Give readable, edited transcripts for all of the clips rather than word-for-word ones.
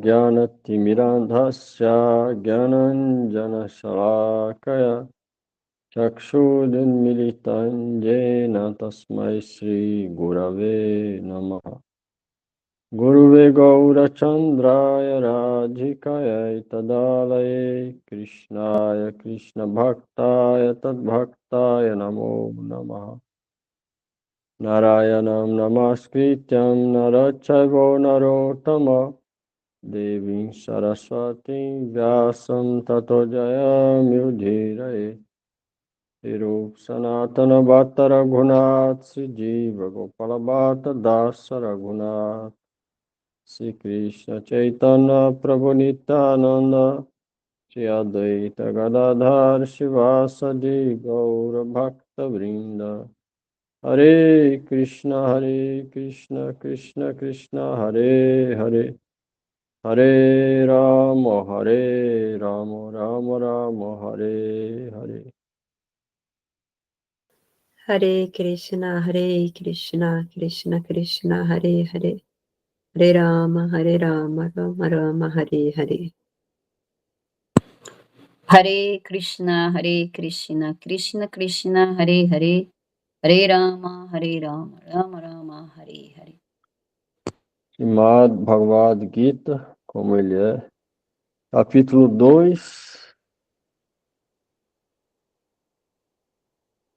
ज्ञानतिमिरान्धस्य ज्ञानञ्जनशलाकया चक्षुरुन्मिलितं येन तस्मै श्रीगुरवे नमः। गुरुवे गौरचन्द्राय राधिकायै तदालये कृष्णाय कृष्णभक्ताय तद्भक्ताय नमो नमः। नारायणं नमस्कृत्यं नरचैव नरोत्तमं देवीं सरस्वतीं व्यासं ततो जयमुदीरये। तिरुप सनातन भट्ट रघुनाथ श्रीजीव गोपाल भट्ट दास रघुनाथ श्री कृष्ण चैतन्य प्रभु नित्यानंद श्री अद्वैत गदाधर शिवासदि गौर भक्त वृंद। हरे कृष्ण कृष्ण कृष्ण हरे हरे हरे राम राम राम हरे Hare. Hare Krishna, Krishna Krishna, Hare Hare, Hare Rama, Rama Rama, Hare Hare. Hare Krishna, Krishna Krishna, Hare Hare, Hare Rama, Rama Rama, Hare Hare. Srimad Bhagavad Gita, como ele é, capítulo 2,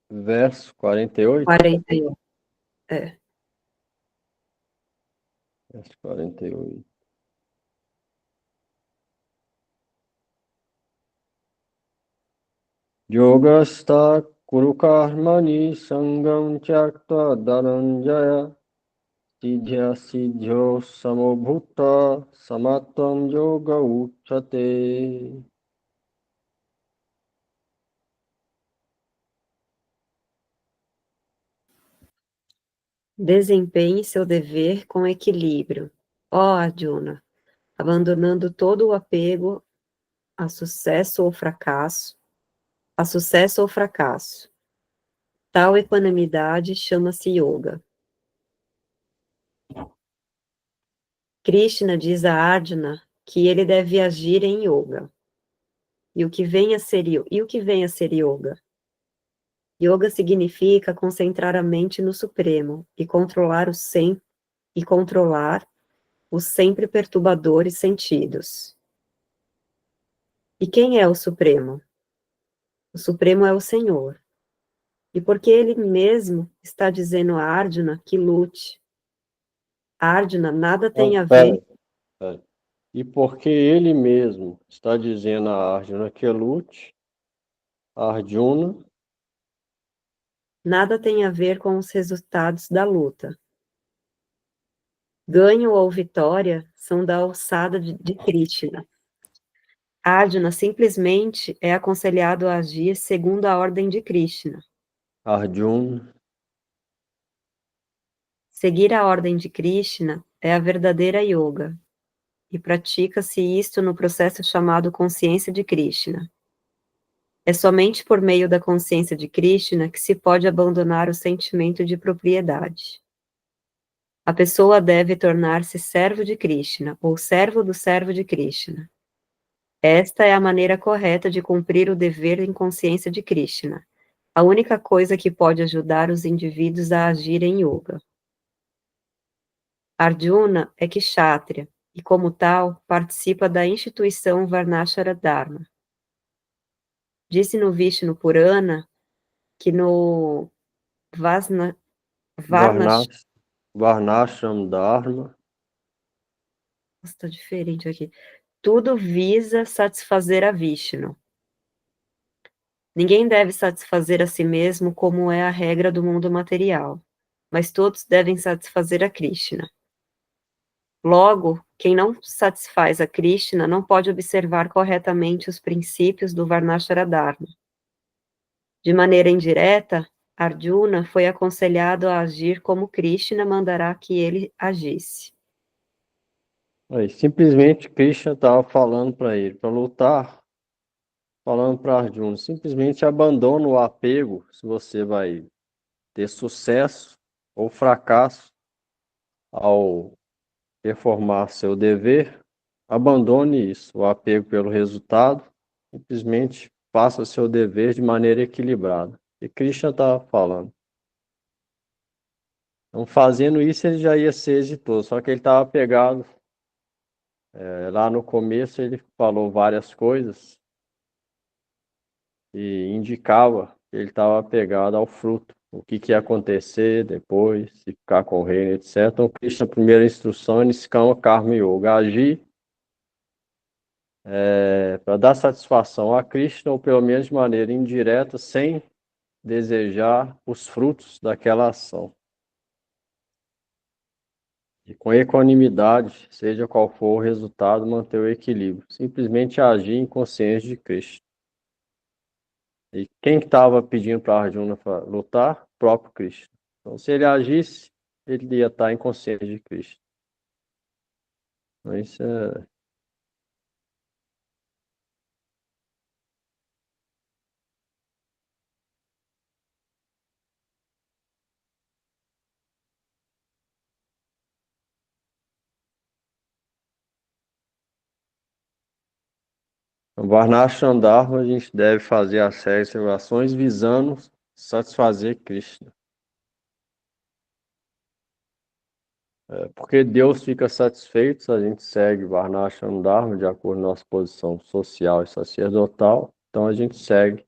verso 48. 48. Verso 48. Yogastha kurukarmani sangam tyaktva dhananjaya siddhya siddhyo samobhuta samatvam yoga uchate. Desempenhe seu dever com equilíbrio, ó Arjuna, abandonando todo o apego a sucesso ou fracasso, Tal equanimidade chama-se yoga. Krishna diz a Arjuna que ele deve agir em yoga. E o que vem a ser yoga? Yoga significa concentrar a mente no Supremo e controlar os sempre perturbadores sentidos. E quem é o Supremo? O Supremo é o Senhor. E porque ele mesmo está dizendo a Arjuna que lute. Arjuna nada tem a ver... Pera. E porque ele mesmo está dizendo a Arjuna que lute, Arjuna nada tem a ver com os resultados da luta. Ganho ou vitória são da alçada de Krishna. Arjuna simplesmente é aconselhado a agir segundo a ordem de Krishna. Arjuna. Seguir a ordem de Krishna é a verdadeira yoga, e pratica-se isto no processo chamado consciência de Krishna. É somente por meio da consciência de Krishna que se pode abandonar o sentimento de propriedade. A pessoa deve tornar-se servo de Krishna, ou servo do servo de Krishna. Esta é a maneira correta de cumprir o dever em consciência de Krishna, a única coisa que pode ajudar os indivíduos a agir em yoga. Arjuna é kshatriya, e como tal, participa da instituição Varnashara Dharma. Disse no Vishnu Purana que no Varnashram Dharma. Está diferente aqui. Tudo visa satisfazer a Vishnu. Ninguém deve satisfazer a si mesmo como é a regra do mundo material, mas todos devem satisfazer a Krishna. Logo, quem não satisfaz a Krishna não pode observar corretamente os princípios do Varnashara Dharma. De maneira indireta, Arjuna foi aconselhado a agir como Krishna mandará que ele agisse. Aí, simplesmente Krishna estava falando para ele, para lutar, falando para Arjuna, simplesmente abandona o apego, se você vai ter sucesso ou fracasso ao performar seu dever, abandone isso, o apego pelo resultado, simplesmente faça o seu dever de maneira equilibrada. E Krishna está falando. Então, fazendo isso, ele já ia ser exitoso, só que ele estava apegado. Lá no começo, ele falou várias coisas e indicava que ele estava apegado ao fruto, o que ia acontecer depois, se ficar com o reino, etc. Então, Krishna, a primeira instrução, é Niskama Karma Yoga, agir para dar satisfação a Krishna, ou pelo menos de maneira indireta, sem desejar os frutos daquela ação. E com equanimidade, seja qual for o resultado, manter o equilíbrio. Simplesmente agir em consciência de Krishna. E quem estava pedindo para Arjuna lutar? O próprio Krishna. Então, se ele agisse, ele ia estar em consciência de Krishna. Então, isso é... No Varnashram Dharma, a gente deve fazer as reservações visando satisfazer Krishna. Porque Deus fica satisfeito se a gente segue Varnashram Dharma de acordo com a nossa posição social e sacerdotal. Então a gente segue,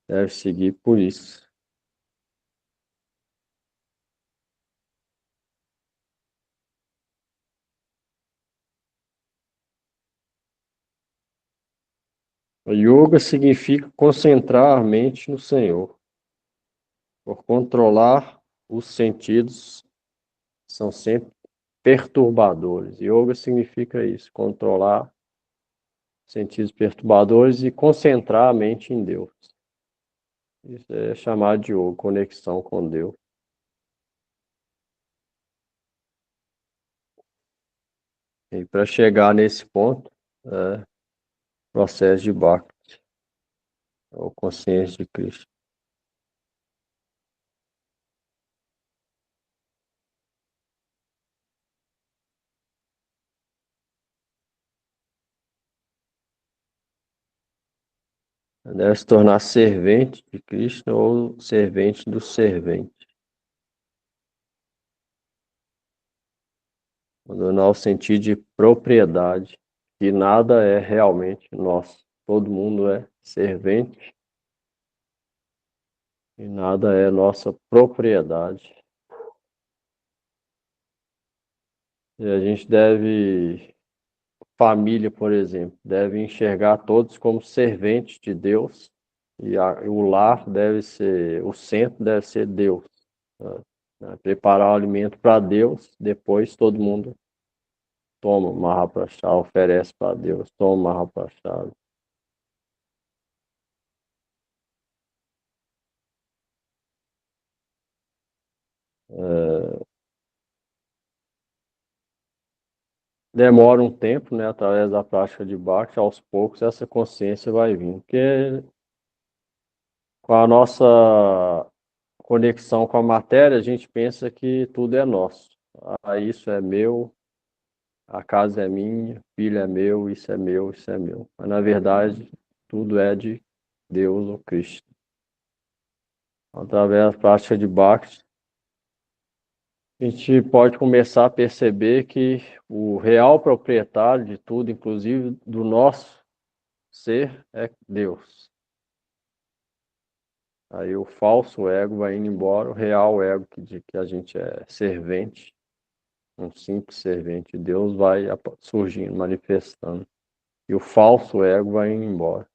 deve seguir por isso. O yoga significa concentrar a mente no Senhor. Por controlar os sentidos, são sempre perturbadores. Yoga significa isso, controlar sentidos perturbadores e concentrar a mente em Deus. Isso é chamado de yoga, conexão com Deus. E para chegar nesse ponto, é processo de Bhakti, ou consciência de Cristo. Deve se tornar servente de Krishna ou servente do servente. Abandonar o sentido de propriedade, que nada é realmente nosso. Todo mundo é servente e nada é nossa propriedade. E a gente deve, família, por exemplo, deve enxergar todos como serventes de Deus e o lar deve ser, o centro deve ser Deus. Né? Preparar o alimento para Deus, depois todo mundo toma Mahaprasad, oferece para Deus, toma Mahaprasad. Demora um tempo, né, através da prática de Bhakti, aos poucos essa consciência vai vindo, porque com a nossa conexão com a matéria, a gente pensa que tudo é nosso. Ah, isso é meu, a casa é minha, o filho é meu, isso é meu, isso é meu. Mas na verdade, tudo é de Deus ou Cristo. Através da prática de Bhakti, a gente pode começar a perceber que o real proprietário de tudo, inclusive do nosso ser, é Deus. Aí o falso ego vai indo embora, o real ego de que a gente é servente, um simples servente de Deus, vai surgindo, manifestando. E o falso ego vai indo embora.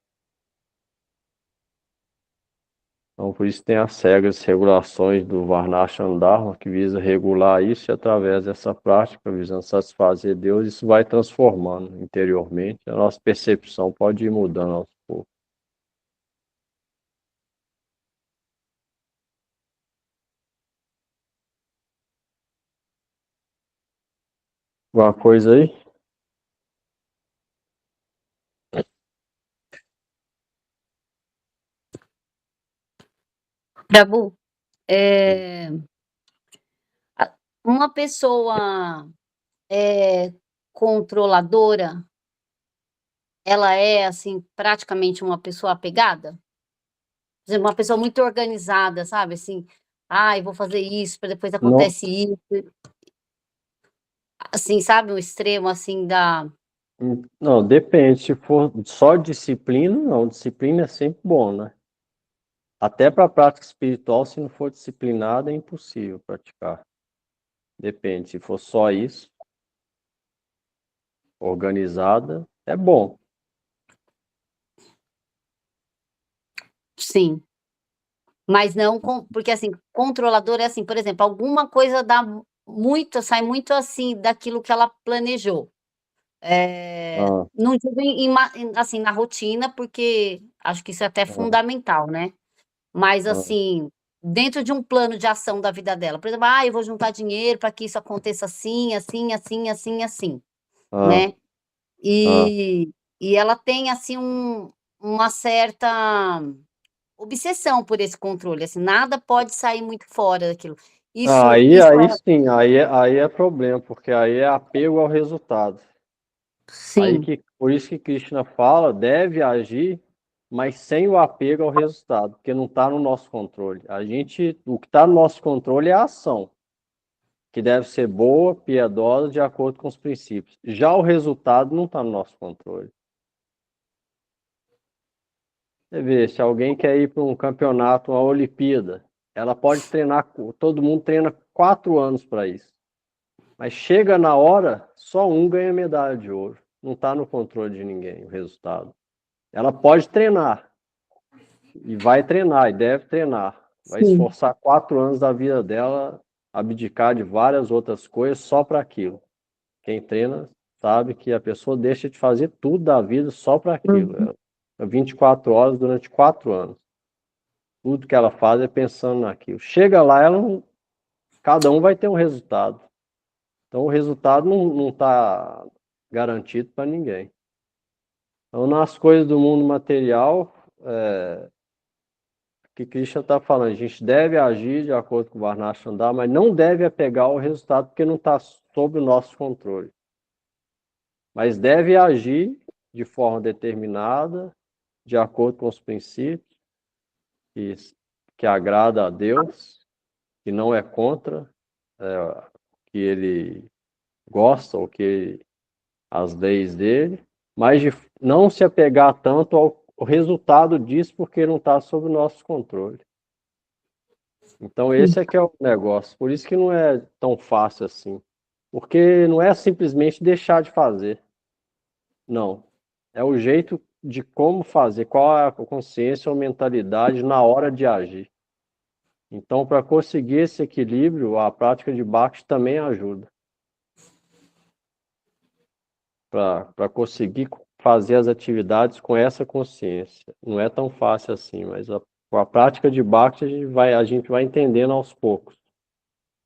Então, por isso tem as regras, regulações do Varnashram Dharma, que visa regular isso, e através dessa prática, visando satisfazer Deus, isso vai transformando interiormente. A nossa percepção pode ir mudando aos poucos. Alguma coisa aí? Prabhu, uma pessoa controladora, ela é, assim, praticamente uma pessoa apegada? Por exemplo, uma pessoa muito organizada, sabe, assim: "Ai, vou fazer isso, para depois Não, acontece isso", assim, sabe, o extremo, assim, da não, depende. Se for só disciplina, não. Disciplina é sempre bom, né? Até para a prática espiritual, se não for disciplinado, é impossível praticar. Depende. Se for só isso, organizada, é bom. sim. Mas não com porque, assim, controlador é assim, por exemplo, alguma coisa dá muito sai muito, assim, daquilo que ela planejou. Ah, Não digo assim, na rotina, porque acho que isso é até ah, fundamental, né. Mas, ah, assim, dentro de um plano de ação da vida dela, por exemplo: "Ah, eu vou juntar dinheiro para que isso aconteça assim, assim, assim, assim, assim", ah, né. ah. E ela tem, assim, uma certa obsessão por esse controle, assim, nada pode sair muito fora daquilo. Isso Aí ela sim, aí é problema, porque aí é apego ao resultado. Aí sim, que, por isso que Krishna fala, deve agir, mas sem o apego ao resultado, porque não está no nosso controle. O que está no nosso controle é a ação, que deve ser boa, piedosa, de acordo com os princípios. Já o resultado não está no nosso controle. Você vê, se alguém quer ir para um campeonato, uma Olimpíada, ela pode treinar, todo mundo treina 4 anos para isso. Mas chega na hora, só um ganha medalha de ouro. Não está no controle de ninguém o resultado. Ela pode treinar, e vai treinar, e deve treinar. Vai sim. esforçar 4 anos da vida dela, abdicar de várias outras coisas só para aquilo. Quem treina sabe que a pessoa deixa de fazer tudo da vida só para aquilo. Uhum. É 24 horas durante 4 anos. Tudo que ela faz é pensando naquilo. Chega lá, cada um vai ter um resultado. Então o resultado não está garantido para ninguém. Então, nas coisas do mundo material, que Krishna está falando, a gente deve agir de acordo com o Varnashram, mas não deve apegar ao resultado, porque não está sob o nosso controle. Mas deve agir de forma determinada, de acordo com os princípios, que, que agrada a Deus, que não é contra, que ele gosta ou que as leis dele, mas de não se apegar tanto ao resultado disso, porque não está sob o nosso controle. Então Sim, esse é que é o negócio. Por isso que não é tão fácil assim. Porque não é simplesmente deixar de fazer. Não. É o jeito de como fazer, qual é a consciência ou mentalidade na hora de agir. Então, para conseguir esse equilíbrio, a prática de Bhakti também ajuda. Para conseguir fazer as atividades com essa consciência. Não é tão fácil assim, mas com a prática de Bhakti a gente vai entendendo aos poucos.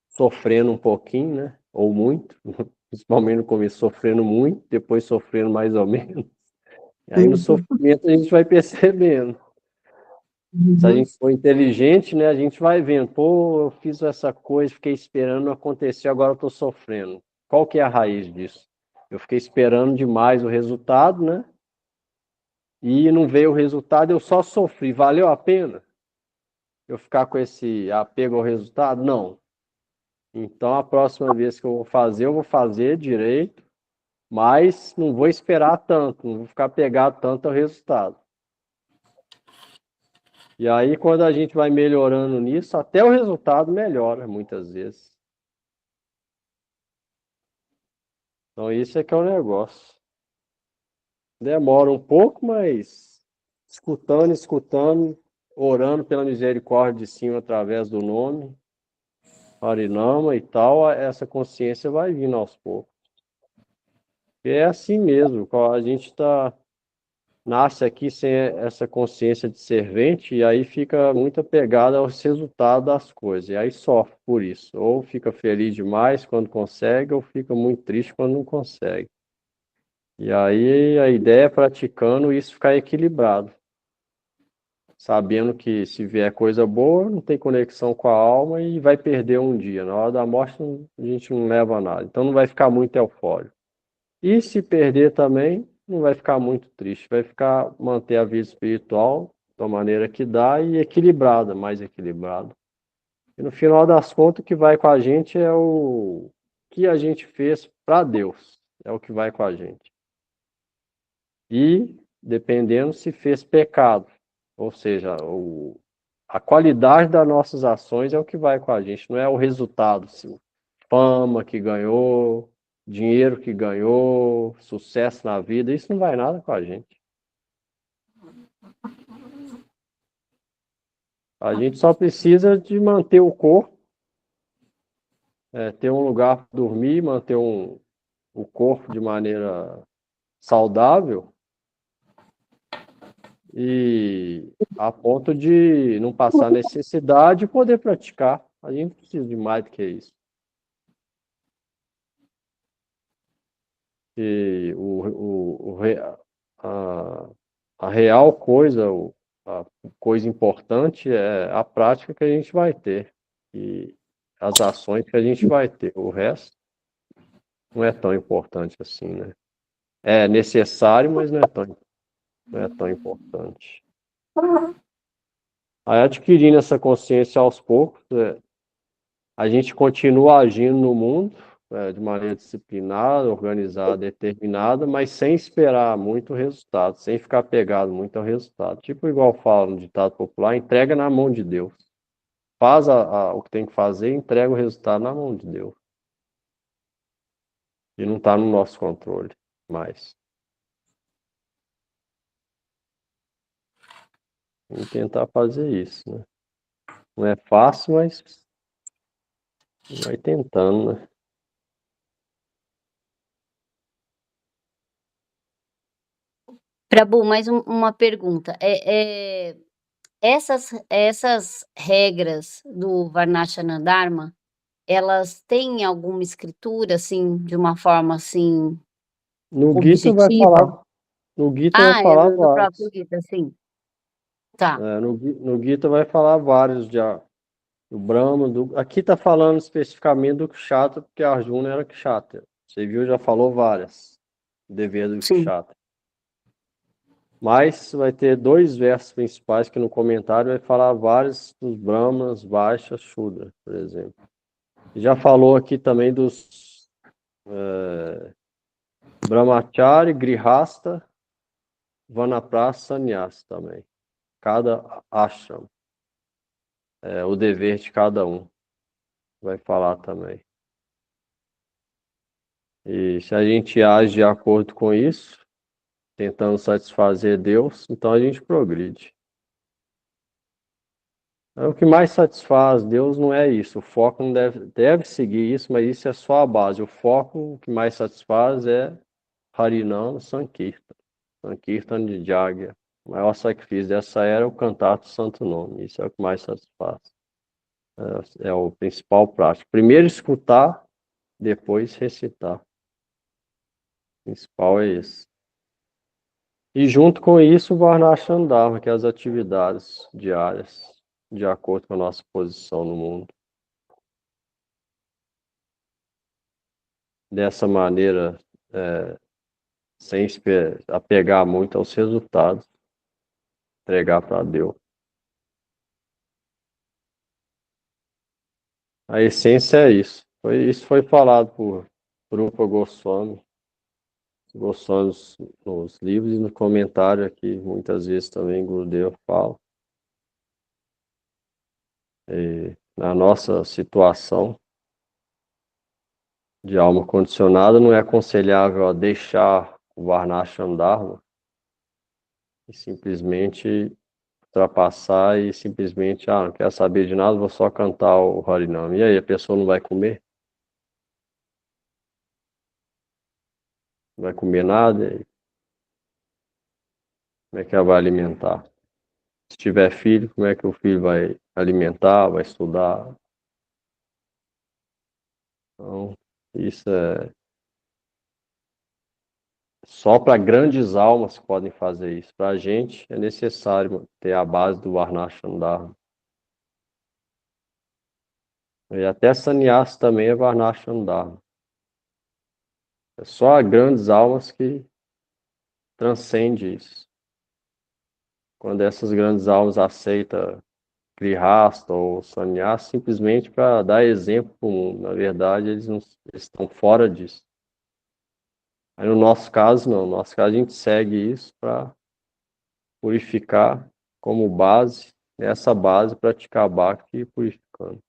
Sofrendo um pouquinho, né? Ou muito, principalmente no começo, sofrendo muito, depois sofrendo mais ou menos. E aí no uhum, sofrimento a gente vai percebendo. Se a uhum, gente for inteligente, né, a gente vai vendo, pô, eu fiz essa coisa, fiquei esperando, não aconteceu, agora eu estou sofrendo. Qual que é a raiz disso? Eu fiquei esperando demais o resultado, né? E não veio o resultado, eu só sofri. Valeu a pena eu ficar com esse apego ao resultado? Não. Então, a próxima vez que eu vou fazer direito, mas não vou esperar tanto, não vou ficar pegado tanto ao resultado. E aí, quando a gente vai melhorando nisso, até o resultado melhora muitas vezes. Então, isso é que é o negócio. Demora um pouco, mas escutando, escutando, orando pela misericórdia de cima através do nome, Harinama e tal, essa consciência vai vindo aos poucos. E é assim mesmo, a gente nasce aqui sem essa consciência de servente e aí fica muito apegado aos resultados das coisas, e aí sofre por isso. Ou fica feliz demais quando consegue, ou fica muito triste quando não consegue. E aí a ideia é praticando isso ficar equilibrado, sabendo que se vier coisa boa, não tem conexão com a alma e vai perder um dia. Na hora da morte a gente não leva nada, então não vai ficar muito eufórico. E se perder também, não vai ficar muito triste, vai manter a vida espiritual da maneira que dá e equilibrada, mais equilibrada. E no final das contas, o que vai com a gente é o que a gente fez para Deus, é o que vai com a gente. E dependendo se fez pecado, ou seja, a qualidade das nossas ações é o que vai com a gente, não é o resultado, assim, fama que ganhou, dinheiro que ganhou, sucesso na vida, isso não vai nada com a gente. A gente só precisa de manter o corpo, ter um lugar para dormir, manter o corpo de maneira saudável e a ponto de não passar necessidade e poder praticar. A gente precisa de mais do que isso. E a real coisa, a coisa importante é a prática que a gente vai ter e as ações que a gente vai ter. O resto não é tão importante assim, né? É necessário, mas não é tão importante. Aí adquirindo essa consciência aos poucos, a gente continua agindo no mundo de maneira disciplinada, organizada, determinada, mas sem esperar muito resultado, sem ficar pegado muito ao resultado. Tipo igual fala no ditado popular, entrega na mão de Deus. Faz o que tem que fazer e entrega o resultado na mão de Deus. E não está no nosso controle mais. Vamos tentar fazer isso, né? Não é fácil, mas vai tentando, né? Prabhu, mais uma pergunta. Essas regras do Varnashana Dharma, elas têm alguma escritura, assim, de uma forma, assim, No Gita vai objetiva? falar, no Gita vai É falar do próprio vários. Gita, sim. Tá. No Gita vai falar vários do Brahma. Aqui está falando especificamente do Kshatra, porque Arjuna era Kshatra. Você viu, já falou várias. Dever do Sim. Kshatra. Mas vai ter dois versos principais que no comentário vai falar vários dos Brahmanas, Vaixas, Shudra, por exemplo. Já falou aqui também dos Brahmachari, Grihasta, Vanaprastha, Sannyasa também. Cada ashram. O dever de cada um. Vai falar também. E se a gente age de acordo com isso, tentando satisfazer Deus, então a gente progride. O que mais satisfaz Deus não é isso. O foco não deve seguir isso, mas isso é só a base. O foco, o que mais satisfaz é Harinam Sankirtan. Sankirtan de Jagya. O maior sacrifício dessa era o cantar do santo nome. Isso é o que mais satisfaz. É o principal prático. Primeiro escutar, depois recitar. O principal é isso. E junto com isso, o Varnashram Dharma, que é as atividades diárias, de acordo com a nossa posição no mundo. Dessa maneira, sem apegar muito aos resultados, entregar para Deus. A essência é isso. Isso foi falado por Rupa Goswami. Goswami nos livros e no comentário aqui, muitas vezes também Gurudev fala. E na nossa situação de alma condicionada, não é aconselhável deixar o Varnashram Dharma e simplesmente ultrapassar e simplesmente, não quero saber de nada, vou só cantar o Harinam. E aí, a pessoa não vai comer? Não vai comer nada? E como é que ela vai alimentar? Se tiver filho, como é que o filho vai alimentar, vai estudar? Então, isso é só para grandes almas que podem fazer isso. Para a gente é necessário ter a base do Varnashram Dharma. E até sannyasa também é Varnashram Dharma. É só grandes almas que transcende isso. Quando essas grandes almas aceitam Grihasta ou Sannyasa, simplesmente para dar exemplo para o mundo. Na verdade, eles estão fora disso. Aí no nosso caso, não. No nosso caso, a gente segue isso para purificar como base, nessa base, praticar Bhakti purificando.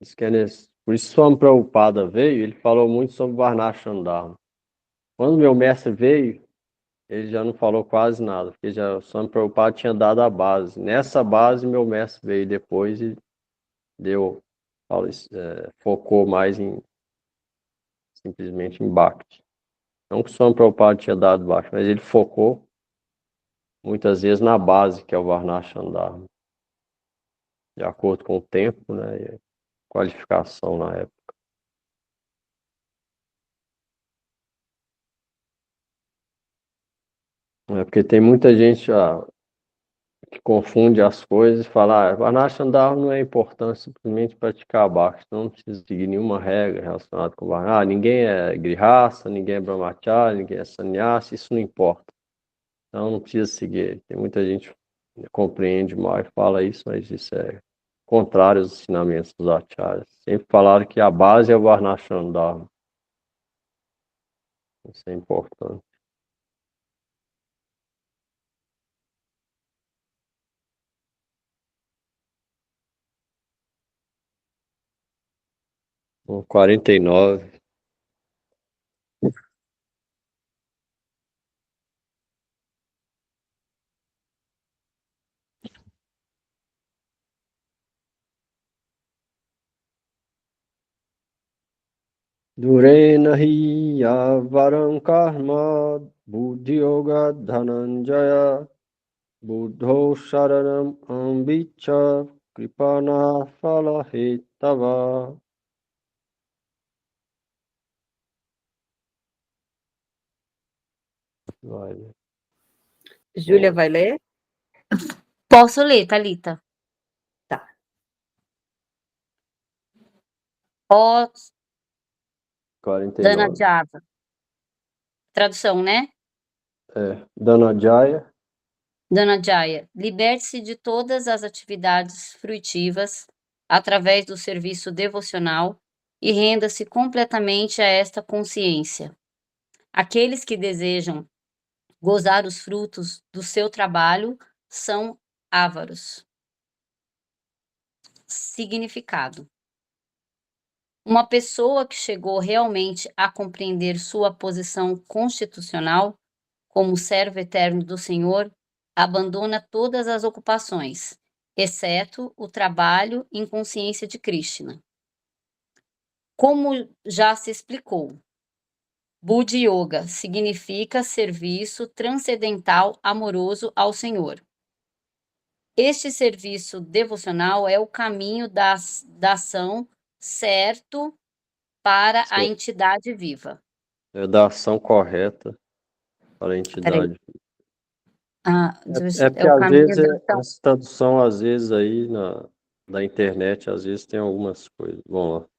Isso que é por isso Swami Prabhupada veio, ele falou muito sobre Varnashram Dharma. Quando meu mestre veio, ele já não falou quase nada, porque já o Swami Prabhupada tinha dado a base. Nessa base, meu mestre veio depois e focou mais simplesmente em Bhakti. Não que o Swami Prabhupada tinha dado Bhakti, mas ele focou muitas vezes na base, que é o Varnashram Dharma, de acordo com o tempo, né, e a qualificação na época. Porque tem muita gente que confunde as coisas e fala, Varnashram Dharma não é importante, simplesmente praticar Bhakti, não precisa seguir nenhuma regra relacionada com Varnashram. Ninguém é Grihasta, ninguém é Brahmachari, ninguém é Sannyasi, isso não importa. Então não precisa seguir. Tem muita gente que compreende mal e fala isso, mas isso é contrário aos ensinamentos dos acharyas. Sempre falaram que a base é o Varnashram Dharma. Isso é importante. Bom, 49. Durena hi avaram karma buddhi yoga dhananjaya buddho sharanam ambicha kripana phala hetava. Vai. Júlia vai ler? Posso ler, Thalita? Tá. Ó, 49. Dhananjaya. Tradução, né? Dhananjaya. Dhananjaya, liberte-se de todas as atividades fruitivas através do serviço devocional e renda-se completamente a esta consciência. Aqueles que desejam gozar os frutos do seu trabalho são ávaros. Significado: uma pessoa que chegou realmente a compreender sua posição constitucional como servo eterno do Senhor abandona todas as ocupações, exceto o trabalho em consciência de Krishna. Como já se explicou, Buddha Yoga significa serviço transcendental amoroso ao Senhor. Este serviço devocional é o caminho da ação certo para a Sim. entidade viva. É da ação correta para a Peraí. entidade. Porque É o às caminho vezes da ação. essa tradução, às vezes aí na internet, às vezes tem algumas coisas. Vamos lá.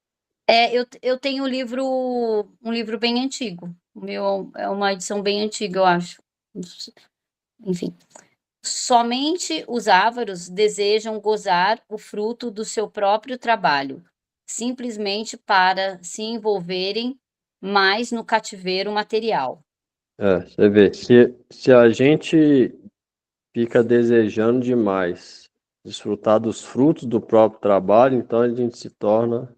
Eu tenho um livro bem antigo. O meu é uma edição bem antiga, eu acho. Enfim. Somente os ávaros desejam gozar o fruto do seu próprio trabalho, simplesmente para se envolverem mais no cativeiro material. Você vê, se a gente fica desejando demais desfrutar dos frutos do próprio trabalho, então a gente se torna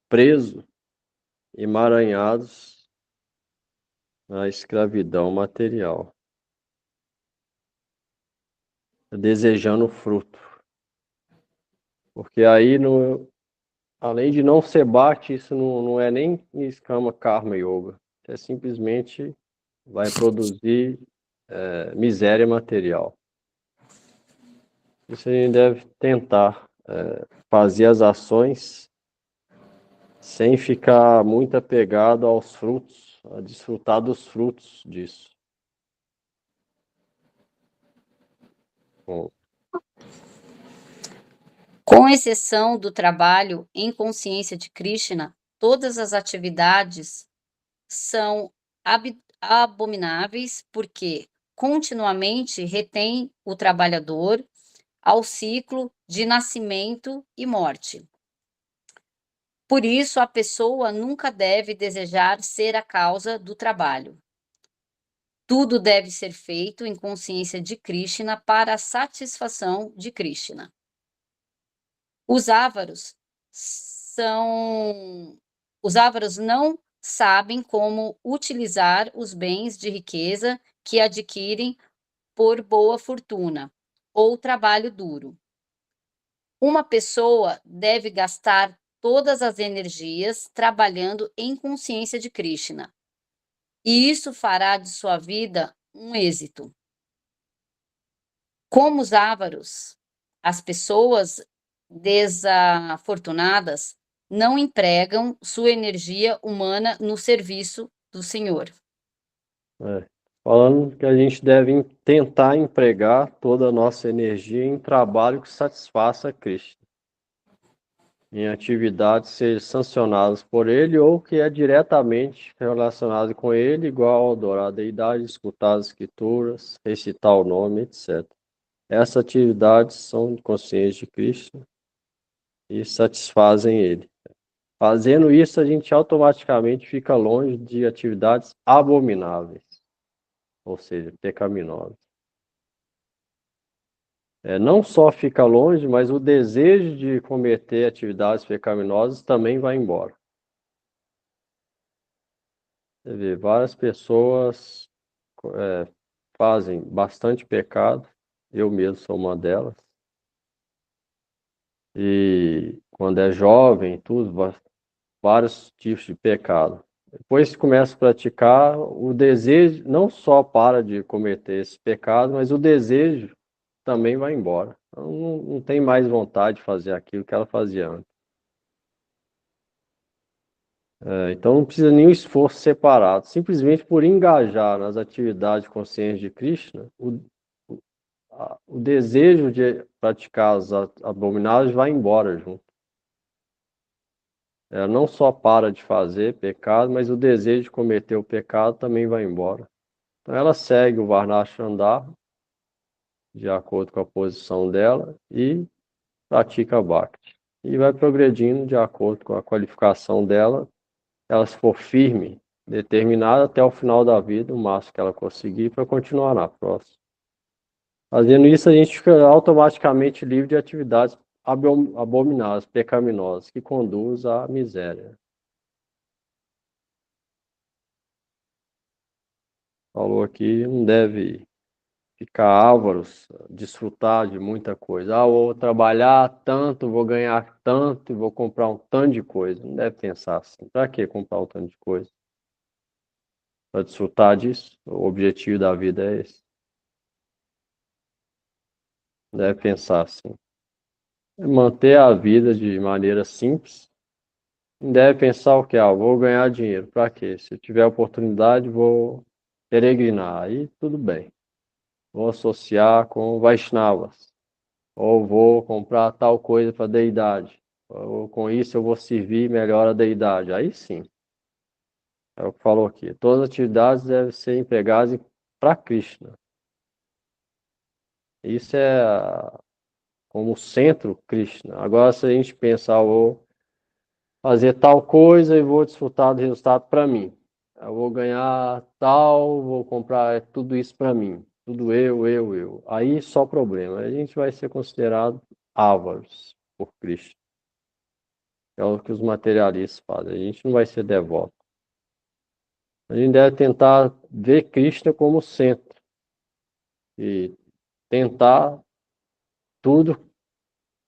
preso, emaranhados na escravidão material, desejando o fruto. Porque aí, além de não ser bhakti, isso não é nem escama karma yoga. É simplesmente vai produzir miséria material. Isso a gente deve tentar fazer as ações sem ficar muito apegado aos frutos, a desfrutar dos frutos disso. Bom, Com exceção do trabalho em consciência de Krishna, todas as atividades são abomináveis, porque continuamente retém o trabalhador ao ciclo de nascimento e morte. Por isso, a pessoa nunca deve desejar ser a causa do trabalho. Tudo deve ser feito em consciência de Krishna para a satisfação de Krishna. Os ávaros não sabem como utilizar os bens de riqueza que adquirem por boa fortuna ou trabalho duro. Uma pessoa deve gastar todas as energias trabalhando em consciência de Krishna, e isso fará de sua vida um êxito. Como os ávaros, as pessoas desafortunadas não empregam sua energia humana no serviço do Senhor. Falando que a gente deve tentar empregar toda a nossa energia em trabalho que satisfaça Krishna, em atividades sejam sancionadas por ele ou que é diretamente relacionado com ele, igual adorar a deidade, escutar as escrituras, recitar o nome, etc. Essas atividades são de consciência de Krishna e satisfazem ele. Fazendo isso, a gente automaticamente fica longe de atividades abomináveis, ou seja, pecaminosas. Não só fica longe, mas o desejo de cometer atividades pecaminosas também vai embora. Você vê, várias pessoas fazem bastante pecado, eu mesmo sou uma delas, e quando é jovem, tudo, vários tipos de pecado. Depois que começa a praticar, o desejo não só para de cometer esse pecado, mas o desejo também vai embora. Então, não tem mais vontade de fazer aquilo que ela fazia antes. Então não precisa nenhum esforço separado. Simplesmente por engajar nas atividades conscientes de Krishna, o desejo de praticar as abomináveis vai embora junto. Ela não só para de fazer pecado, mas o desejo de cometer o pecado também vai embora. Então ela segue o Varnashram de acordo com a posição dela e pratica Bhakti. E vai progredindo de acordo com a qualificação dela. Ela se for firme, determinada até o final da vida, o máximo que ela conseguir, para continuar na próxima. Fazendo isso, a gente fica automaticamente livre de atividades abomináveis, pecaminosas, que conduz à miséria. Falou aqui, não deve ficar ávaros, desfrutar de muita coisa. Vou trabalhar tanto, vou ganhar tanto e vou comprar um tanto de coisa. Não deve pensar assim. Para que comprar um tanto de coisa? Para desfrutar disso? O objetivo da vida é esse. Não deve pensar assim. Manter a vida de maneira simples. Não deve pensar o que? Vou ganhar dinheiro. Para quê? Se eu tiver oportunidade, vou peregrinar. Aí tudo bem. Vou associar com Vaishnavas. Ou vou comprar tal coisa para a deidade. Ou com isso eu vou servir melhor a deidade. Aí sim. É o que falou aqui. Todas as atividades devem ser empregadas para Krishna. Isso é como centro Krishna. Agora, se a gente pensar, vou fazer tal coisa e vou desfrutar do resultado para mim. Eu vou ganhar tal, vou comprar tudo isso para mim. Tudo eu. Aí só problema. A gente vai ser considerado ávaros por Krishna. É o que os materialistas fazem. A gente não vai ser devoto. A gente deve tentar ver Krishna como centro. E tentar tudo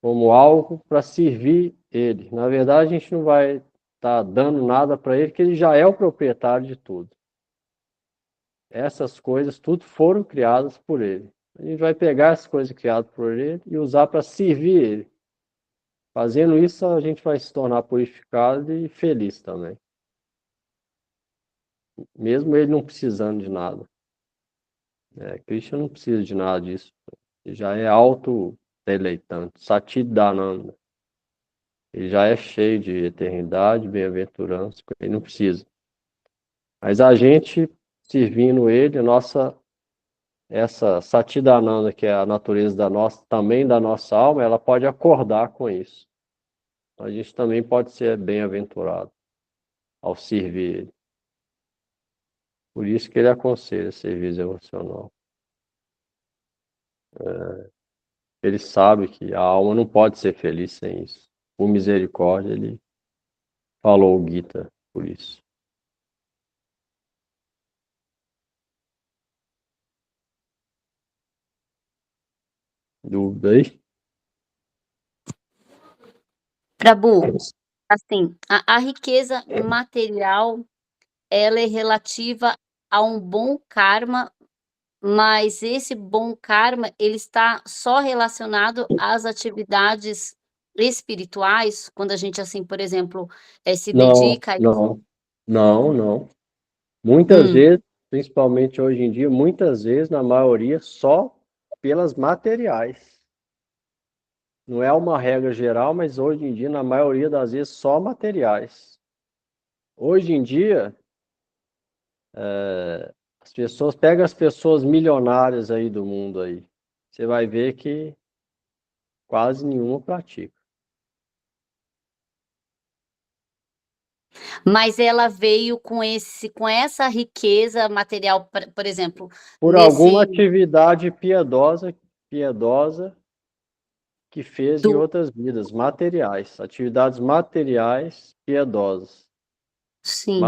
como algo para servir ele. Na verdade, a gente não vai estar dando nada para ele, que ele já é o proprietário de tudo. Essas coisas tudo foram criadas por ele. A gente vai pegar essas coisas criadas por ele e usar para servir ele. Fazendo isso, a gente vai se tornar purificado e feliz também. Mesmo ele não precisando de nada. Krishna não precisa de nada disso. Ele já é auto-deleitante, Satchidananda. Ele já é cheio de eternidade, bem-aventurança, ele não precisa. Mas a gente servindo ele, essa Satidananda, que é a natureza também da nossa alma, ela pode acordar com isso. A gente também pode ser bem-aventurado ao servir ele. Por isso que ele aconselha serviço emocional. Ele sabe que a alma não pode ser feliz sem isso. Por misericórdia, ele falou o Gita por isso. Dúvida aí? Prabhu, assim, a riqueza material, ela é relativa a um bom karma, mas esse bom karma, ele está só relacionado às atividades espirituais, quando a gente, assim, por exemplo, se Não, dedica a isso. não, não, não. Muitas Hum, vezes, principalmente hoje em dia, muitas vezes, na maioria, só pelas materiais. Não é uma regra geral, mas hoje em dia, na maioria das vezes, só materiais. Hoje em dia, pega as pessoas milionárias aí do mundo aí. Você vai ver que quase nenhuma pratica. mas ela veio com essa riqueza material, por exemplo, Por alguma nesse atividade piedosa que fez em do, outras vidas, materiais, atividades materiais piedosas, sim.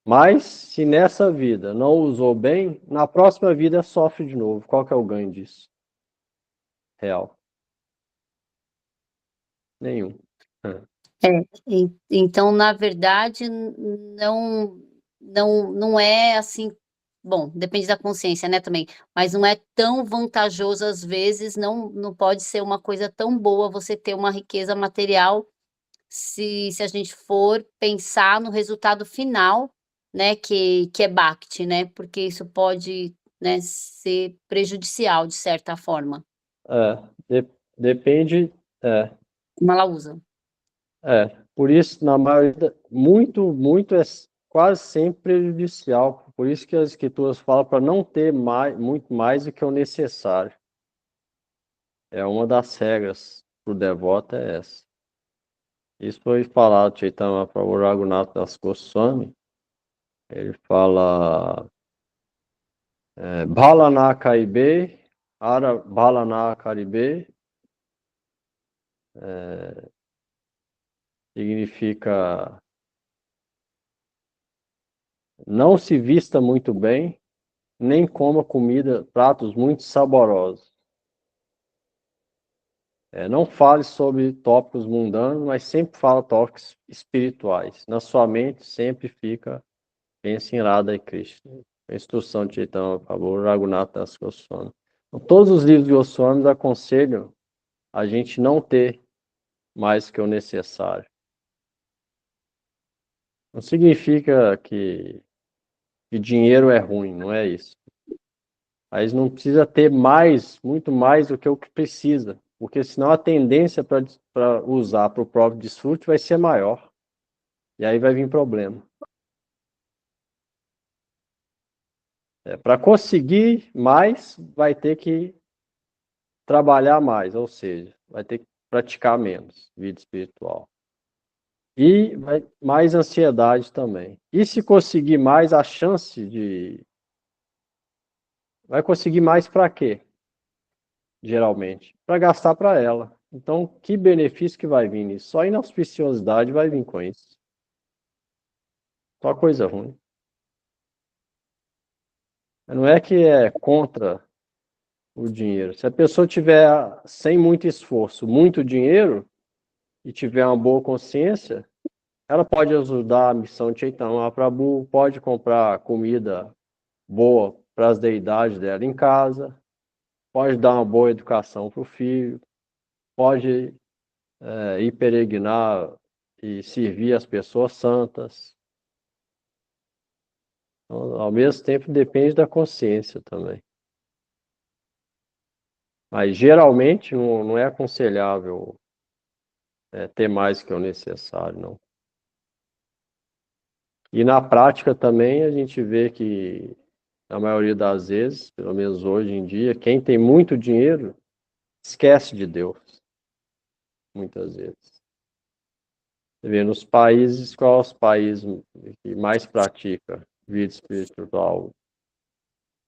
Mas, se nessa vida não usou bem, na próxima vida sofre de novo. Qual que é o ganho disso? Real. Nenhum. Então, na verdade, não é assim, bom, depende da consciência, né, também, mas não é tão vantajoso às vezes, não pode ser uma coisa tão boa você ter uma riqueza material, se a gente for pensar no resultado final, né, que é Bhakti, né, porque isso pode, né, ser prejudicial de certa forma, É, depende. É, como ela usa. por isso, na maioria, muito é quase sempre prejudicial. Por isso que as escrituras falam para não ter muito mais do que o necessário. É uma das regras para o devoto, é essa. Isso foi falado, Chaitanya Prabhu Raghunatha Das Goswami. Ele fala Bhalana Karibe, Ara Bhalana Karibe, significa não se vista muito bem, nem coma pratos muito saborosos. Não fale sobre tópicos mundanos, mas sempre fala tópicos espirituais. Na sua mente sempre pense em Radha e Krishna. A instrução de Chaitanya Prabhu Raghunatha Das Goswami. Então, todos os livros de Goswami aconselham a gente não ter mais que o necessário. Não significa que dinheiro é ruim, não é isso. Mas não precisa ter muito mais do que o que precisa, porque senão a tendência para usar para o próprio desfrute vai ser maior. E aí vai vir problema. Para conseguir mais, vai ter que trabalhar mais, ou seja, vai ter que praticar menos vida espiritual. E mais ansiedade também. E se conseguir mais, a chance de. Vai conseguir mais para quê? Geralmente? Para gastar para ela. Então, que benefício que vai vir nisso? Só inauspiciosidade vai vir com isso. Só coisa ruim. Não é que é contra o dinheiro. Se a pessoa tiver sem muito esforço, muito dinheiro, e tiver uma boa consciência, ela pode ajudar a missão de Chaitanya Mahaprabhu, pode comprar comida boa para as deidades dela em casa, pode dar uma boa educação para o filho, pode ir peregrinar e servir as pessoas santas. Então, ao mesmo tempo, depende da consciência também. Mas geralmente não é aconselhável ter mais que o necessário, não. E na prática também a gente vê que, na maioria das vezes, pelo menos hoje em dia, quem tem muito dinheiro esquece de Deus, muitas vezes. Você vê nos países, qual é os países que mais pratica vida espiritual,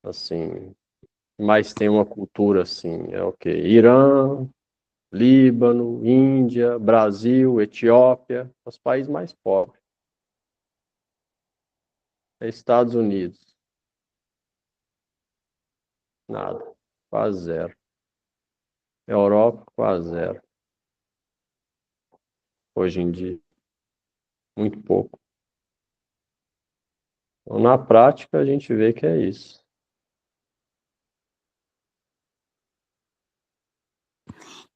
assim, mais tem uma cultura assim, é o quê? Irã, Líbano, Índia, Brasil, Etiópia, os países mais pobres. Estados Unidos, nada, quase zero. Europa, quase zero. Hoje em dia, muito pouco. Então, na prática, a gente vê que é isso.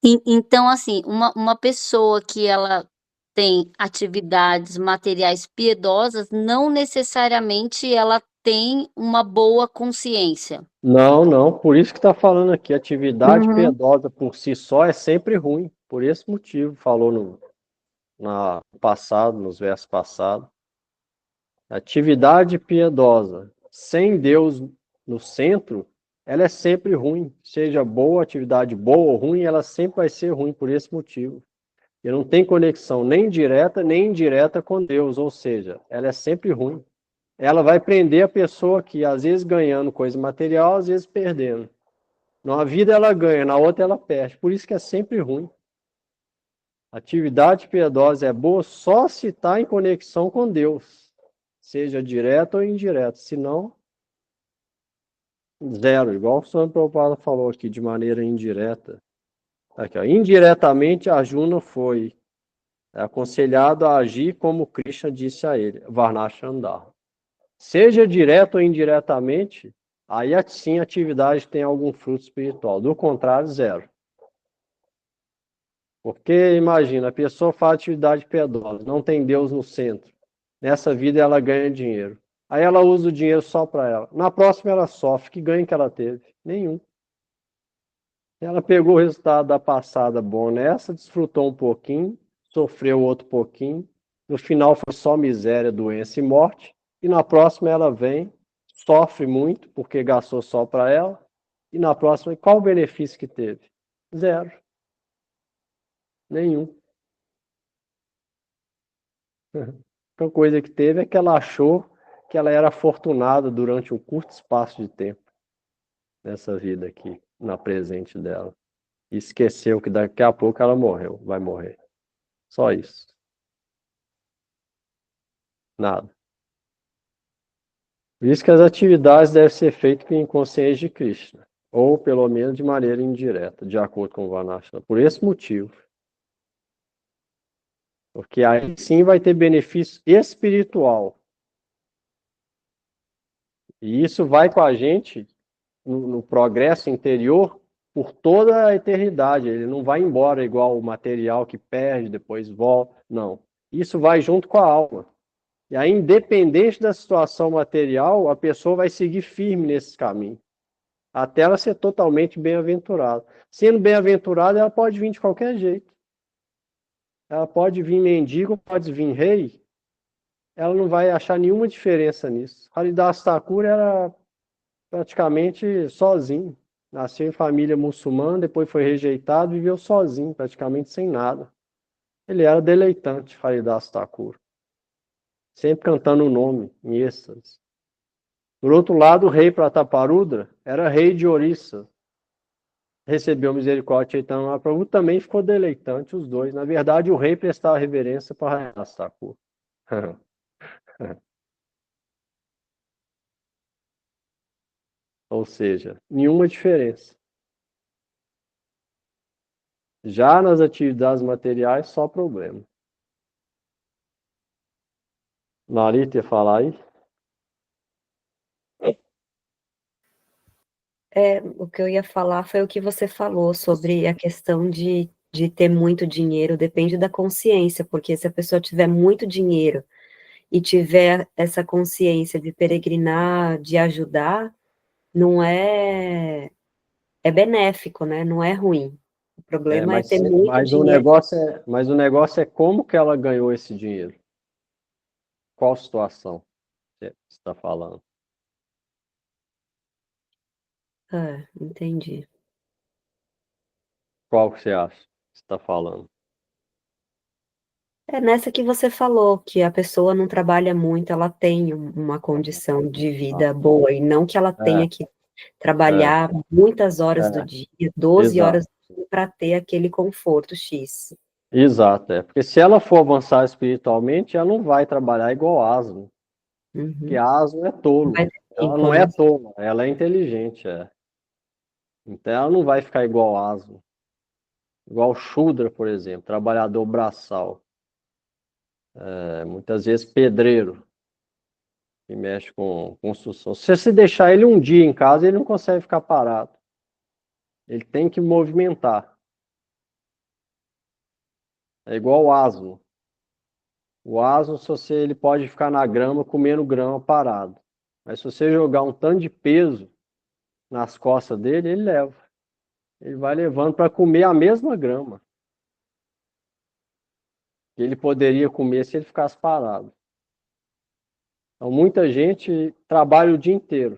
Então, assim, uma pessoa que ela tem atividades materiais piedosas, não necessariamente ela tem uma boa consciência. Não, não, por isso que está falando aqui, atividade Uhum. piedosa por si só é sempre ruim. Por esse motivo, falou no passado, nos versos passados. Atividade piedosa sem Deus no centro, ela é sempre ruim. Seja boa, atividade boa ou ruim, ela sempre vai ser ruim por esse motivo. E não tem conexão nem direta nem indireta com Deus, ou seja, ela é sempre ruim. Ela vai prender a pessoa que, às vezes, ganhando coisa material, às vezes perdendo. Numa vida ela ganha, na outra ela perde. Por isso que é sempre ruim. Atividade piedosa é boa só se está em conexão com Deus, seja direto ou indireto. Senão, zero. Igual o Santo Prabhupada falou aqui, de maneira indireta. Aqui, ó. Indiretamente, Arjuna foi aconselhado a agir como Krishna disse a ele, Varnashrandha. Seja direto ou indiretamente, aí sim a atividade tem algum fruto espiritual. Do contrário, zero. Porque, imagina, a pessoa faz atividade piedosa, não tem Deus no centro. Nessa vida ela ganha dinheiro. Aí ela usa o dinheiro só para ela. Na próxima ela sofre. Que ganho que ela teve? Nenhum. Ela pegou o resultado da passada bom nessa, desfrutou um pouquinho, sofreu outro pouquinho. No final foi só miséria, doença e morte. E na próxima ela vem, sofre muito, porque gastou só para ela. E na próxima, qual o benefício que teve? Zero. Nenhum. A única coisa que teve é que ela achou que ela era afortunada durante um curto espaço de tempo nessa vida aqui, na presente dela. E esqueceu que daqui a pouco ela morreu, vai morrer. Só isso. Nada. Por isso que as atividades devem ser feitas em consciência de Krishna, ou pelo menos de maneira indireta, de acordo com o Varnashana. Por esse motivo. Porque aí sim vai ter benefício espiritual. E isso vai com a gente no progresso interior por toda a eternidade. Ele não vai embora igual o material que perde, depois volta. Não. Isso vai junto com a alma. E aí, independente da situação material, a pessoa vai seguir firme nesse caminho. Até ela ser totalmente bem-aventurada. Sendo bem-aventurada, ela pode vir de qualquer jeito. Ela pode vir mendigo, pode vir rei. Ela não vai achar nenhuma diferença nisso. Haridas Thakur era praticamente sozinho. Nasceu em família muçulmana, depois foi rejeitado, viveu sozinho, praticamente sem nada. Ele era deleitante, Haridas Thakur. Sempre cantando o nome, em êxtase. Por outro lado, o rei Prataparudra era rei de Orissa. Recebeu misericórdia de Chaitanya Mahaprabhu, também ficou deleitante, os dois. Na verdade, o rei prestava reverência para Haridas Thakur. Ou seja, nenhuma diferença. Já nas atividades materiais, só problema. Narita ia falar aí? O que eu ia falar foi o que você falou sobre a questão de ter muito dinheiro, depende da consciência, porque se a pessoa tiver muito dinheiro e tiver essa consciência de peregrinar, de ajudar, não é benéfico, né? Não é ruim. O É, problema é ter muito mas, o dinheiro. negócio é, mas o negócio é como que ela ganhou esse dinheiro. Qual foi o qual situação você está falando? Entendi. Qual que você acha que você está falando? É nessa que você falou, que a pessoa não trabalha muito, ela tem uma condição de vida boa, e não que ela tenha que É, trabalhar muitas horas do é, dia, 12 exato. horas do dia, para ter aquele conforto X. Exato, porque se ela for avançar espiritualmente, ela não vai trabalhar igual asno, porque Uhum. asno é Não vai tolo. ter Ela tempo, não é né? tola, ela é inteligente, Então ela não vai ficar igual asno, igual Shudra, por exemplo, trabalhador braçal, muitas vezes pedreiro, que mexe com construção. Se você deixar ele um dia em casa, ele não consegue ficar parado. Ele tem que movimentar. É igual o asno. O asno, se você, ele pode ficar na grama comendo grama parado. Mas se você jogar um tanto de peso nas costas dele, ele leva. Ele vai levando para comer a mesma grama que ele poderia comer se ele ficasse parado. Então, muita gente trabalha o dia inteiro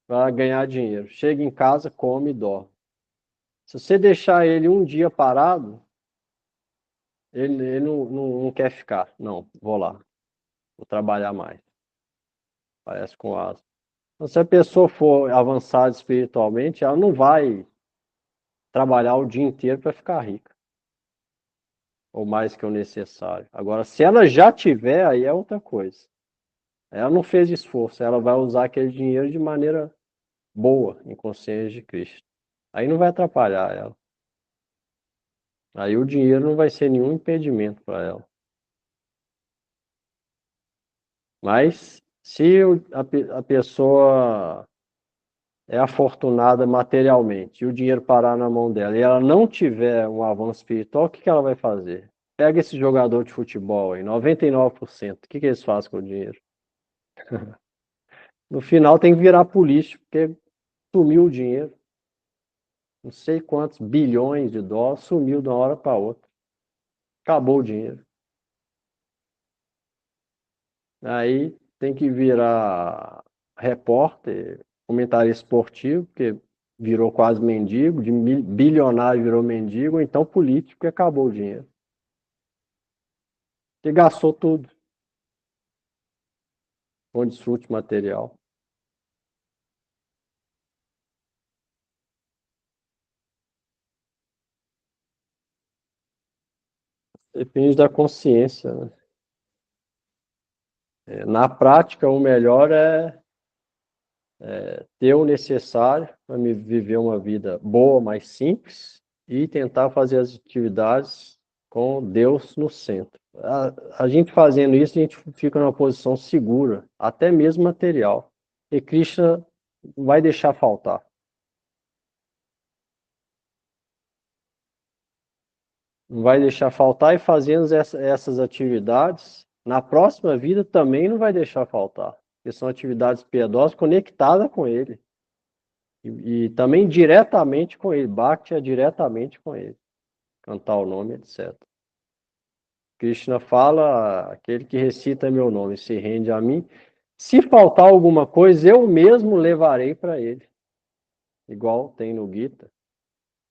para ganhar dinheiro. Chega em casa, come e dorme. Se você deixar ele um dia parado, ele não quer ficar. Não, vou lá, vou trabalhar mais. Parece com asa. Então, se a pessoa for avançada espiritualmente, ela não vai trabalhar o dia inteiro para ficar rica, ou mais que o necessário. Agora, se ela já tiver, aí é outra coisa. Ela não fez esforço, ela vai usar aquele dinheiro de maneira boa, em consciência de Cristo. Aí não vai atrapalhar ela. Aí o dinheiro não vai ser nenhum impedimento para ela. Mas se a pessoa é afortunada materialmente e o dinheiro parar na mão dela e ela não tiver um avanço espiritual, o que que ela vai fazer? Pega esse jogador de futebol aí, 99%, o que que eles fazem com o dinheiro? No final tem que virar político, porque sumiu o dinheiro. Não sei quantos bilhões de dólares sumiu de uma hora para outra. Acabou o dinheiro. Aí tem que virar repórter, comentarista esportivo, porque virou quase mendigo, de bilionário virou mendigo, ou então político e acabou o dinheiro. Porque gastou tudo com desfrute material. Depende da consciência, né? Na prática, o melhor é ter o necessário para me viver uma vida boa, mais simples, e tentar fazer as atividades com Deus no centro. A gente fazendo isso, a gente fica numa posição segura, até mesmo material. E Krishna não vai deixar faltar. Não vai deixar faltar, e fazendo essas atividades, na próxima vida também não vai deixar faltar. Porque são atividades piedosas conectadas com Ele. E também diretamente com Ele. Bhakti é diretamente com Ele. Cantar o nome, etc. Krishna fala: aquele que recita meu nome se rende a mim. Se faltar alguma coisa, eu mesmo levarei para ele. Igual tem no Gita,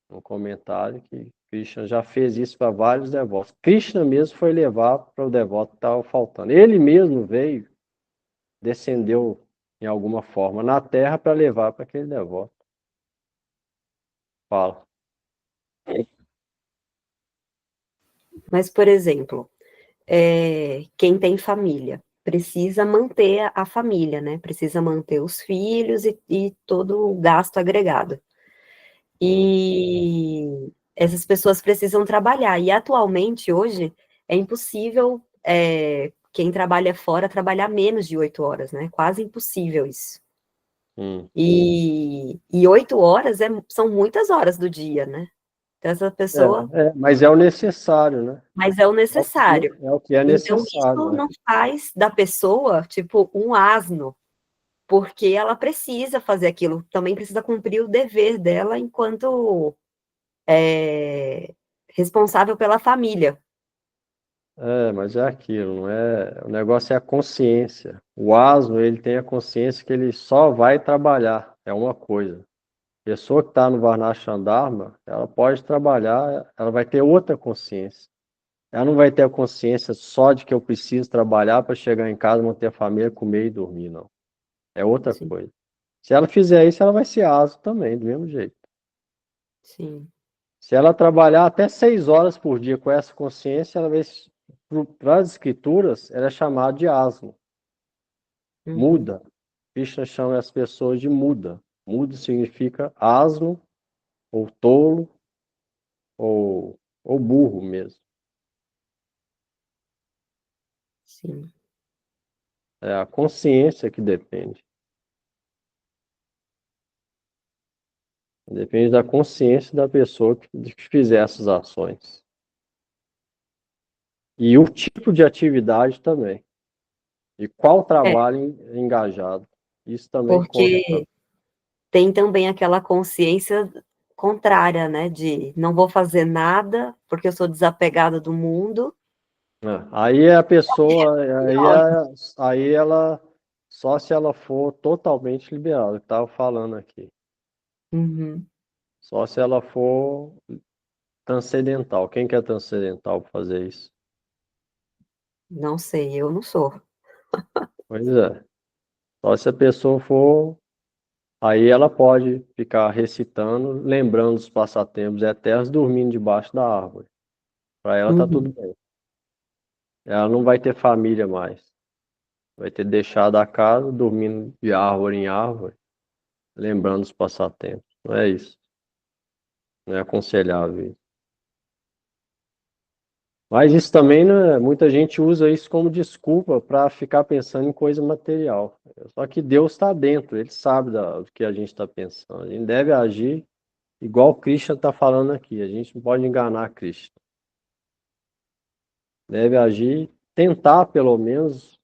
um comentário que Krishna já fez isso para vários devotos. Krishna mesmo foi levar para o devoto que estava faltando. Ele mesmo veio, descendeu em alguma forma na terra para levar para aquele devoto. Fala. Mas, por exemplo, quem tem família precisa manter a família, né? Precisa manter os filhos e todo o gasto agregado. E essas pessoas precisam trabalhar. E atualmente, hoje, é impossível quem trabalha fora trabalhar menos de 8 horas, né? Quase impossível isso. E 8 horas são muitas horas do dia, né? Então, essa pessoa. Mas é o necessário, né? Mas é o necessário. É o que é Então, necessário. isso Né? não faz da pessoa, tipo, um asno, porque ela precisa fazer aquilo, também precisa cumprir o dever dela enquanto responsável pela família. Mas é aquilo, não é? O negócio é a consciência. O asno, ele tem a consciência que ele só vai trabalhar, é uma coisa. A pessoa que está no Varnashrandharma, ela pode trabalhar, ela vai ter outra consciência. Ela não vai ter a consciência só de que eu preciso trabalhar para chegar em casa, manter a família, comer e dormir, não. É outra Sim, coisa. Se ela fizer isso, ela vai ser asno também, do mesmo jeito. sim. Se ela trabalhar até 6 horas por dia com essa consciência, ela vai, para as escrituras, ela é chamada de asno. Uhum. Muda. Krishna chama as pessoas de muda. Muda significa asno, ou tolo, ou burro mesmo. Sim. É a consciência que depende. Depende da consciência da pessoa que fizer essas ações. E o tipo de atividade também. E qual É, trabalho engajado. Isso também conta. porque tem também aquela consciência contrária, né? De não vou fazer nada porque eu sou desapegada do mundo. Aí a pessoa, Pior. aí ela, só se ela for totalmente liberada, que eu estava falando aqui. Uhum. Só se ela for transcendental. Quem que é transcendental para fazer isso? Não sei, eu não sou. Pois é. Só se a pessoa for. Aí ela pode ficar recitando, lembrando os passatempos eternos, dormindo debaixo da árvore. Para ela tá Uhum. tudo bem. Ela não vai ter família mais. Vai ter deixado a casa, dormindo de árvore em árvore, lembrando os passatempos. Não é isso. Não é aconselhável. Mas isso também, né, muita gente usa isso como desculpa para ficar pensando em coisa material. Só que Deus está dentro, Ele sabe do que a gente está pensando. A gente deve agir igual Krishna está falando aqui. A gente não pode enganar Krishna. Deve agir, tentar pelo menos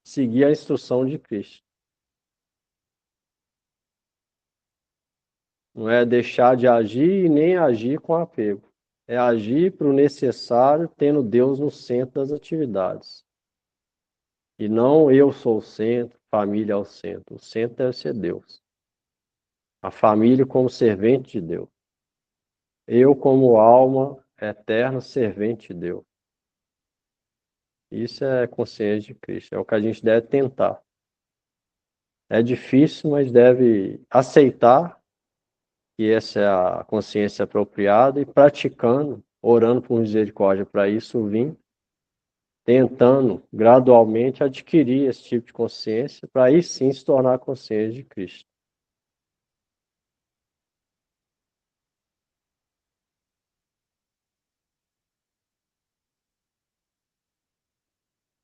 seguir a instrução de Krishna. Não é deixar de agir e nem agir com apego. É agir para o necessário, tendo Deus no centro das atividades. E não eu sou o centro, família é o centro. O centro deve ser Deus. A família como servente de Deus. Eu como alma eterna servente de Deus. Isso é consciência de Cristo. É o que a gente deve tentar. É difícil, mas deve aceitar que essa é a consciência apropriada e praticando, orando por misericórdia para isso vir, tentando gradualmente adquirir esse tipo de consciência para aí sim se tornar a consciência de Cristo.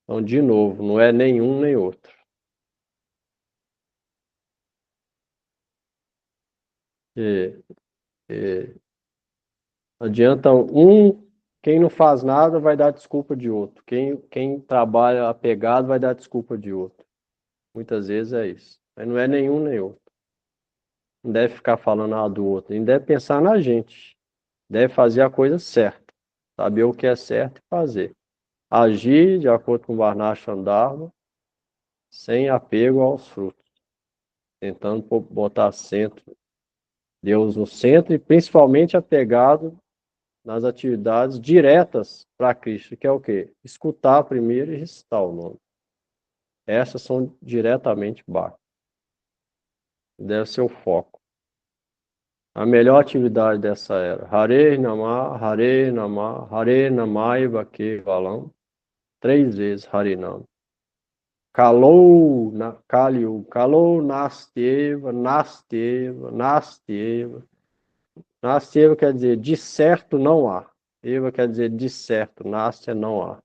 Então, de novo, não é nenhum nem outro. E, e adianta quem não faz nada vai dar desculpa de outro. Quem trabalha apegado vai dar desculpa de outro. Muitas vezes é isso. Mas não é nenhum nem outro. Não deve ficar falando nada do outro. A gente deve pensar na gente. Deve fazer a coisa certa. Saber o que é certo e fazer. Agir de acordo com o Varnashram Dharma, sem apego aos frutos. Tentando botar Deus no centro e principalmente apegado nas atividades diretas para Cristo, que é o quê? Escutar primeiro e recitar o nome. Essas são diretamente Bhakti. Deve ser o foco. A melhor atividade dessa era. Hare Namah, Hare Namah, Hare Namaiva Kevalam. 3 vezes Harinam. Kalou Nasteva, Nasteva, Nasteva. Nasteva quer dizer de certo não há. Eva quer dizer de certo, Nastya não há.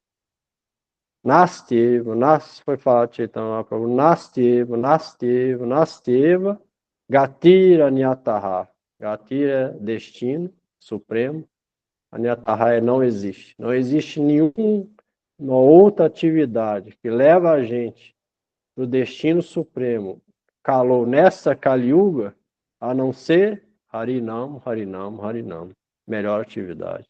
Nasteva, foi falado Chaitanya Mahaprabhu, Nasteva, Nasteva, Nasteva, Gatira Nyataha. Gatira é destino supremo, Anyataha é não existe. Não existe nenhuma outra atividade que leva a gente para o destino supremo, calou nessa Kali Yuga, a não ser Harinam, Harinam, Harinam. Melhor atividade.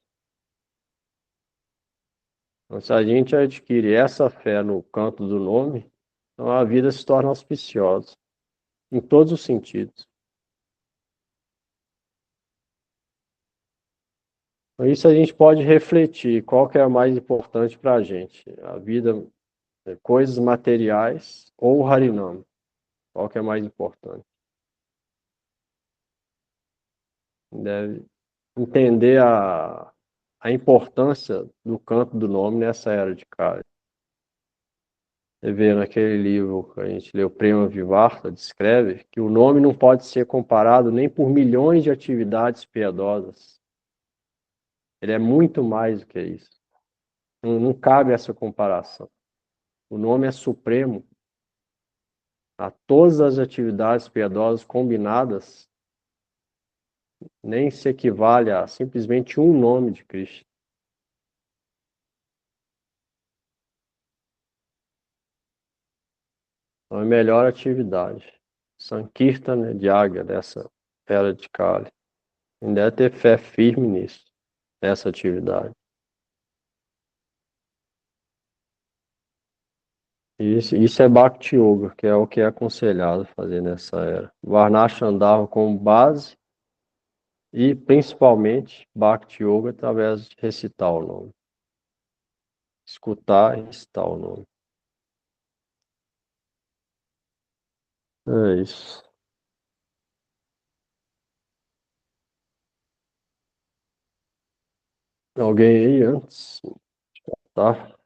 Então, se a gente adquire essa fé no canto do nome, então a vida se torna auspiciosa, em todos os sentidos. Então, isso a gente pode refletir, qual que é mais importante para a gente, a vida, coisas materiais ou o Harinam, qual que é mais importante. Deve entender a importância do canto do nome nessa era de Kali. Você vê naquele livro que a gente leu, Prema Vivarta, descreve que o nome não pode ser comparado nem por milhões de atividades piedosas. Ele é muito mais do que isso. Não cabe essa comparação. O nome é supremo. A todas as atividades piedosas combinadas, nem se equivale a simplesmente um nome de Krishna. Então, é a melhor atividade. Sankirtana de águia dessa era de Kali. Ainda deve ter fé firme nisso, nessa atividade. Isso é Bhakti Yoga, que é o que é aconselhado fazer nessa era. Varnashra andava como base e, principalmente, Bhakti Yoga através de recitar o nome. Escutar e recitar o nome. É isso. Alguém aí antes? Tá?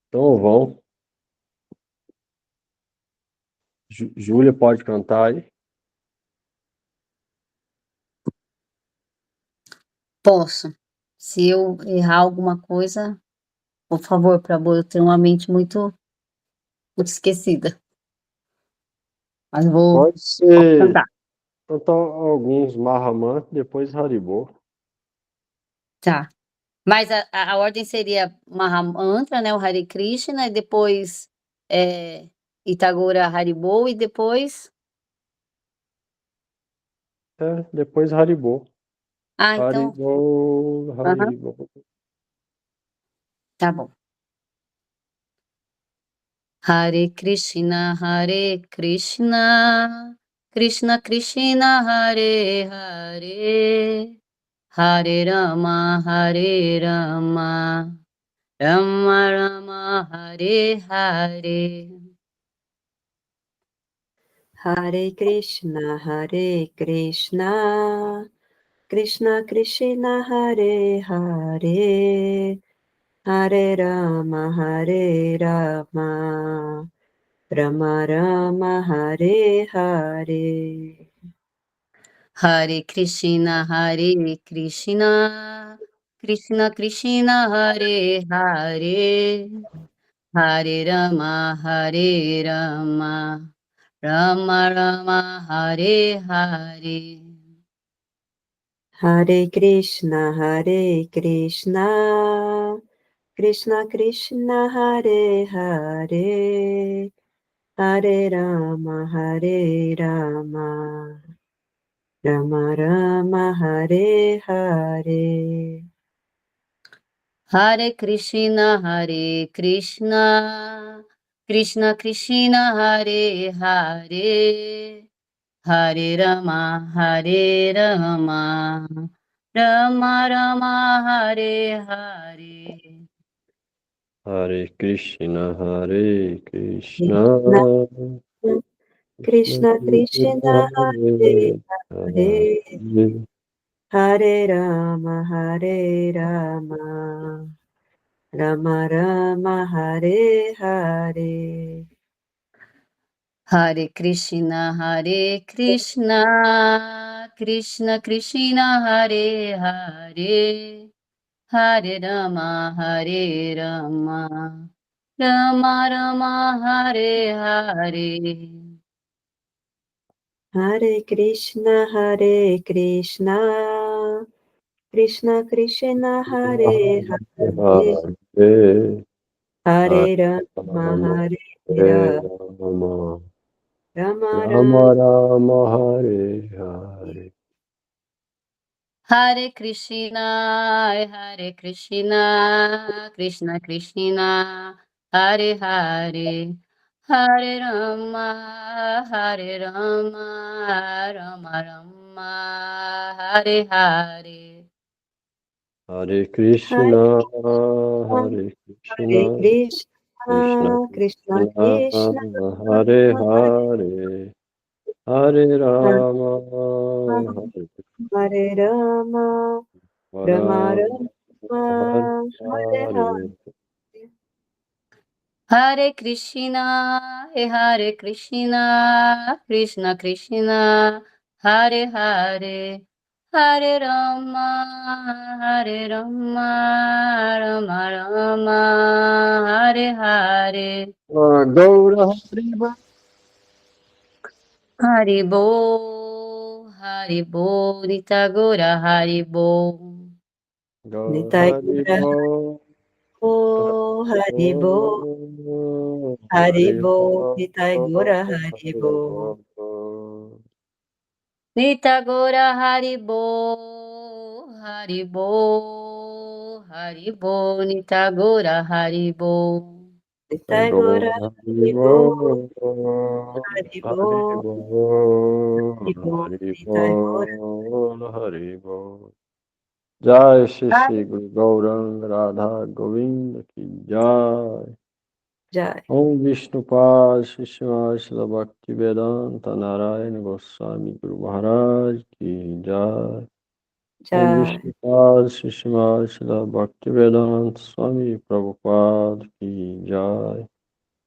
Então vão. Júlia pode cantar aí? Posso. Se eu errar alguma coisa, por favor, para eu ter uma mente muito esquecida. Mas vou Pode ser. cantar. Cantar alguns Mahamantra, depois Haribo. Tá. Mas a ordem seria Mahamantra, né? O Hare Krishna, e depois Itagora Haribol, e depois. Depois Haribo. Ah, então. Haribo, Aham, Haribo. tá bom. Hare Krishna, Krishna Krishna, Hare Hare, Hare Rama, Rama Rama, Hare Hare. Hare Krishna, Krishna Krishna, Hare Hare, Hare Rama, Rama Rama, Hare Hare. Hare Krishna, Krishna Krishna, Hare Hare, Hare Rama, Rama Rama, Hare Hare. Hare Krishna, Krishna Krishna, Hare Hare, Hare Rama, Rama Rama, Hare Hare. Hare Krishna, Krishna Krishna, Hare Hare, Hare Rama, Rama Rama, Hare Hare. Hare Krishna, Hare Krishna. Krishna Krishna Krishna Krishna, Krishna, Hare Hare Hare, Hare. Hare Rama, Rama Rama, Hare Hare. Hare Krishna, Krishna Krishna, Hare Hare, Hare Rama, Rama Rama, Hare Hare. Hare Krishna, Krishna Krishna, Hare Hare, Hare. Hare Rama, Hare Rama, Rama, Rama Rama Rama, Rama, Hare Hare. Hare Krishna, Hare Krishna, Krishna Krishna, Hare Hare, Hare Rama, Hare Rama, Rama Rama, Hare Hare. Hare Krishna, Hare Hare Krishna, Krishna Krishna, Krishna Krishna, Krishna, Hare Hare, Hare Rama, Hare Hare Rama, Rama Rama, Hare Rama, Hare Hare. Hare Krishna, Hare Krishna, Krishna Krishna, Hare Hare, Hare Rama, Hare Rama, Rama Rama, Hare Hare. Gaura Hariba, Haribo, Nita Gora Haribo. Gaura Nitai Haribo, Haribo, Haribo, Nitai Gora Haribo, Nita Gora Haribo, Haribo, Nita Gora Haribo. Nitai Gora Haribo, Haribo, Haribo, Nitai Gora Haribo. Jai Shri Shri Guru Gaurang Radha Govind ki Jai. Jai, Om Vishnu Pad Shishma Shila Bhakti Vedanta Narayana Goswami Guru Maharaj ki Jai. Om Jai, Vishnu Pad Shishma Shila Bhakti Vedanta Swami Prabhupada ki Jai.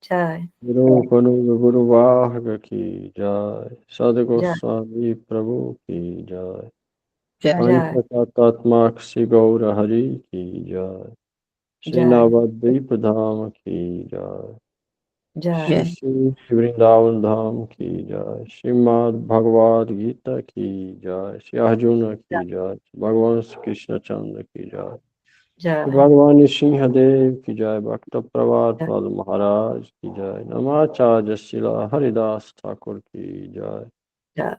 Jai, Guru Panu Guru Vahaga ki Jai. Sadhu Jai, Goswami Prabhu ki Jai. Jai. Jai, Panchatattma Shri Gaura Hari ki Jai. Shri Jai, Navadvip Dham ki Jai. Jai, Shri Vrindavan Dham ki Jai. Srimad Bhagavad Gita ki Jai. Shri Arjuna ki Jai. Bhagavan Shri Krishna Chandra ki Jai. Shri Jai, Bhagavan Sinhadev ki Jai. Bhakta Pravat Pad Maharaj ki Jai. Namacharya Srila Haridas Thakur ki Jai. Jai,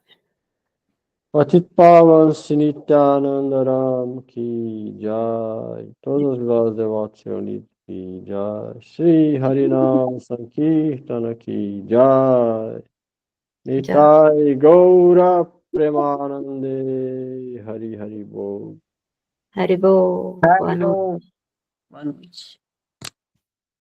Patit Pavan Nityananda Ram ki Jai. Todas as devoções ki Jai. Shri Harinam Sankirtana ki Jai. Nitai Gaura Premanande Hari Hari Bol. Haribo, boa noite. Boa noite.